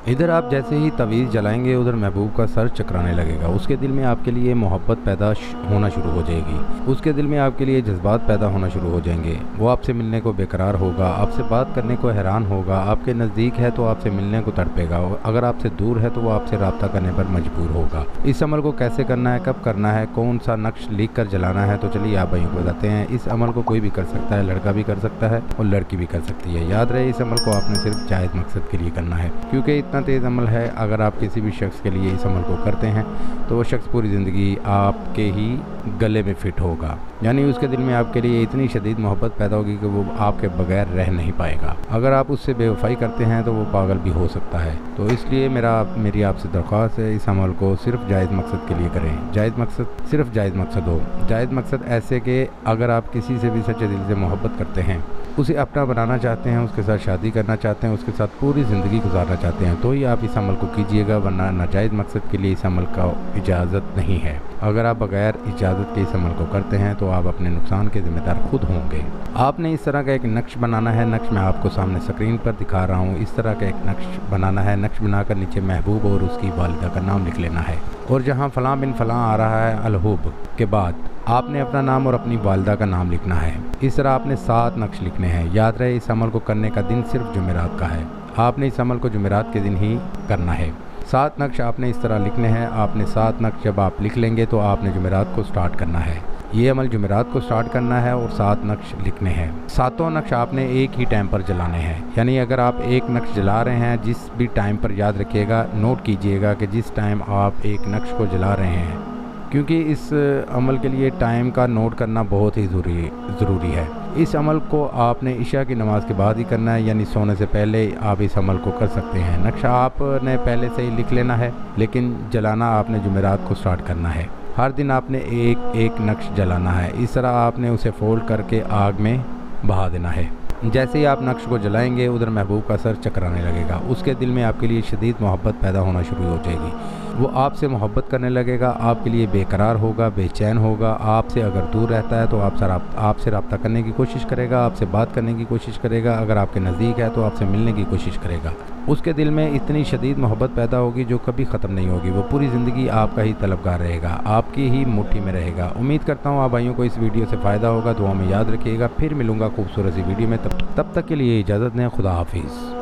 ادھر آپ جیسے ہی تویز جلائیں گے ادھر محبوب کا سر چکرانے لگے گا، اس کے دل میں آپ کے لیے محبت پیدا ہونا شروع ہو جائے گی، اس کے دل میں آپ کے لیے جذبات پیدا ہونا شروع ہو جائیں گے، وہ آپ سے ملنے کو بےقرار ہوگا، آپ سے بات کرنے کو حیران ہوگا، آپ کے نزدیک ہے تو آپ سے ملنے کو تڑپے گا، اگر آپ سے دور ہے تو وہ آپ سے رابطہ کرنے پر مجبور ہوگا۔ اس عمل کو کیسے کرنا ہے، کب کرنا ہے، کون سا نقش لکھ کر جلانا ہے، تو چلیے آپ بھائیوں کو بتاتے ہیں۔ اس عمل کو کوئی بھی کر سکتا ہے، لڑکا بھی کر سکتا ہے اور لڑکی بھی کر سکتی ہے۔ یاد رہے اس عمل کو آپ نے صرف جائز مقصد کے لیے کرنا ہے، کیونکہ اتنا تیز عمل ہے، اگر آپ کسی بھی شخص کے لیے اس عمل کو کرتے ہیں تو وہ شخص پوری زندگی آپ کے ہی گلے میں فٹ ہوگا، یعنی اس کے دل میں آپ کے لیے اتنی شدید محبت پیدا ہوگی کہ وہ آپ کے بغیر رہ نہیں پائے گا۔ اگر آپ اس سے بے وفائی کرتے ہیں تو وہ پاگل بھی ہو سکتا ہے، تو اس لیے میری آپ سے درخواست ہے، اس عمل کو صرف جائز مقصد کے لیے کریں۔ جائز مقصد صرف جائز مقصد ہو، جائز مقصد ایسے کہ اگر آپ کسی سے بھی سچے دل سے محبت کرتے ہیں، اسے اپنا بنانا چاہتے ہیں، اس کے ساتھ شادی کرنا چاہتے ہیں، اس کے ساتھ پوری زندگی گزارنا چاہتے ہیں، تو ہی آپ اس عمل کو کیجئے گا، ورنہ ناجائز مقصد کے لیے اس عمل کا اجازت نہیں ہے۔ اگر آپ بغیر اجازت کے اس عمل کو کرتے ہیں تو آپ اپنے نقصان کے ذمہ دار خود ہوں گے۔ آپ نے اس طرح کا ایک نقش بنانا ہے، نقش میں آپ کو سامنے اسکرین پر دکھا رہا ہوں، اس طرح کا ایک نقش بنانا ہے، نقش بنا کر نیچے محبوب اور اس کی والدہ کا نام لکھ لینا ہے، اور جہاں فلاں بن فلاں آ رہا ہے الحب کے بعد آپ نے اپنا نام اور اپنی والدہ کا نام لکھنا ہے۔ اس طرح آپ نے 7 نقش لکھنے ہیں۔ یاد رہے اس عمل کو کرنے کا دن صرف جمعرات کا ہے، آپ نے اس عمل کو جمعرات کے دن ہی کرنا ہے۔ 7 نقش آپ نے اس طرح لکھنے ہیں، آپ نے 7 نقش جب آپ لکھ لیں گے تو آپ نے جمعرات کو سٹارٹ کرنا ہے، یہ عمل جمعرات کو سٹارٹ کرنا ہے اور 7 نقش لکھنے ہیں۔ 7 نقش آپ نے ایک ہی ٹائم پر جلانے ہیں، یعنی اگر آپ ایک نقش جلا رہے ہیں، جس بھی ٹائم پر، یاد رکھیے گا، نوٹ کیجئے گا کہ جس ٹائم آپ ایک نقش کو جلا رہے ہیں، کیونکہ اس عمل کے لیے ٹائم کا نوٹ کرنا بہت ہی ضروری ہے۔ اس عمل کو آپ نے عشاء کی نماز کے بعد ہی کرنا ہے، یعنی سونے سے پہلے آپ اس عمل کو کر سکتے ہیں۔ نقش آپ نے پہلے سے ہی لکھ لینا ہے، لیکن جلانا آپ نے جمعرات کو سٹارٹ کرنا ہے۔ ہر دن آپ نے ایک نقش جلانا ہے، اس طرح آپ نے اسے فولڈ کر کے آگ میں بہا دینا ہے۔ جیسے ہی آپ نقش کو جلائیں گے ادھر محبوب کا سر چکرانے لگے گا، اس کے دل میں آپ کے لیے شدید محبت پیدا ہونا شروع ہو جائے گی، وہ آپ سے محبت کرنے لگے گا، آپ کے لیے بے قرار ہوگا، بے چین ہوگا، آپ سے اگر دور رہتا ہے تو آپ سے رابطہ کرنے کی کوشش کرے گا، آپ سے بات کرنے کی کوشش کرے گا، اگر آپ کے نزدیک ہے تو آپ سے ملنے کی کوشش کرے گا۔ اس کے دل میں اتنی شدید محبت پیدا ہوگی جو کبھی ختم نہیں ہوگی، وہ پوری زندگی آپ کا ہی طلبگار رہے گا، آپ کی ہی مٹھی میں رہے گا۔ امید کرتا ہوں آپ بھائیوں کو اس ویڈیو سے فائدہ ہوگا، دعا میں یاد رکھیے گا، پھر ملوں گا خوبصورت سی ویڈیو میں، تب تک کے لیے اجازت دیں، خدا حافظ۔